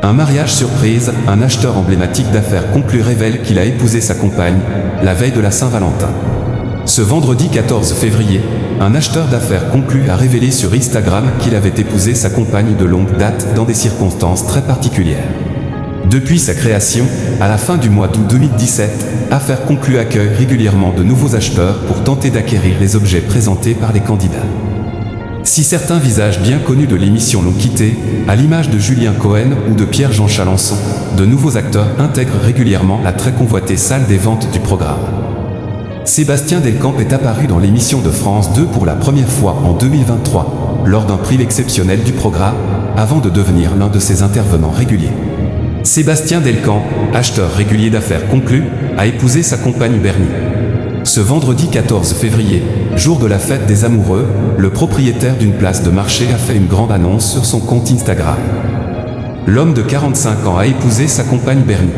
Un mariage surprise, un acheteur emblématique d'affaires conclu révèle qu'il a épousé sa compagne, la veille de la Saint-Valentin. Ce vendredi 14 février, un acheteur d'affaires conclu a révélé sur Instagram qu'il avait épousé sa compagne de longue date dans des circonstances très particulières. Depuis sa création, à la fin du mois d'août 2017, Affaires conclues accueille régulièrement de nouveaux acheteurs pour tenter d'acquérir les objets présentés par les candidats. Si certains visages bien connus de l'émission l'ont quitté, à l'image de Julien Cohen ou de Pierre-Jean Chalençon, de nouveaux acteurs intègrent régulièrement la très convoitée salle des ventes du programme. Sébastien Delcamp est apparu dans l'émission de France 2 pour la première fois en 2023, lors d'un prix exceptionnel du programme, avant de devenir l'un de ses intervenants réguliers. Sébastien Delcamp, acheteur régulier d'affaires conclues, a épousé sa compagne Bernie. Ce vendredi 14 février, jour de la fête des amoureux, le propriétaire d'une place de marché a fait une grande annonce sur son compte Instagram. L'homme de 45 ans a épousé sa compagne Bernie.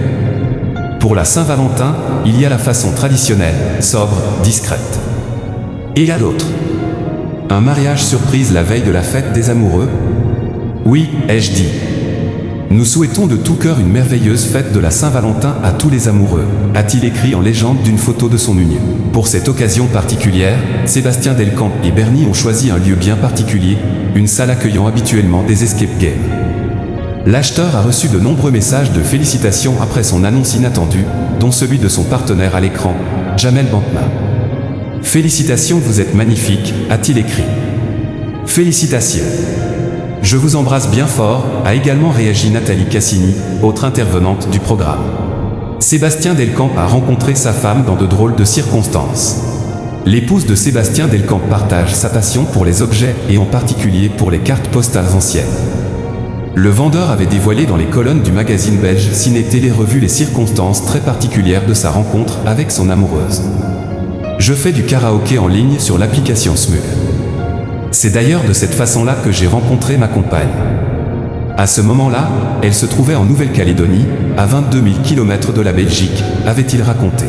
Pour la Saint-Valentin, il y a la façon traditionnelle, sobre, discrète. Et à l'autre. Un mariage surprise la veille de la fête des amoureux? Oui, ai-je dit. Nous souhaitons de tout cœur une merveilleuse fête de la Saint-Valentin à tous les amoureux, a-t-il écrit en légende d'une photo de son union. Pour cette occasion particulière, Sébastien Delcamp et Bernie ont choisi un lieu bien particulier, une salle accueillant habituellement des escape games. L'acheteur a reçu de nombreux messages de félicitations après son annonce inattendue, dont celui de son partenaire à l'écran, Jamel Bantma. « Félicitations, vous êtes magnifique », a-t-il écrit. « Félicitations. Je vous embrasse bien fort », a également réagi Nathalie Cassini, autre intervenante du programme. Sébastien Delcamp a rencontré sa femme dans de drôles de circonstances. L'épouse de Sébastien Delcamp partage sa passion pour les objets et en particulier pour les cartes postales anciennes. Le vendeur avait dévoilé dans les colonnes du magazine belge Ciné Télé Revue les circonstances très particulières de sa rencontre avec son amoureuse. « Je fais du karaoké en ligne sur l'application Smule. C'est d'ailleurs de cette façon-là que j'ai rencontré ma compagne. À ce moment-là, elle se trouvait en Nouvelle-Calédonie, à 22 000 km de la Belgique, avait-il raconté.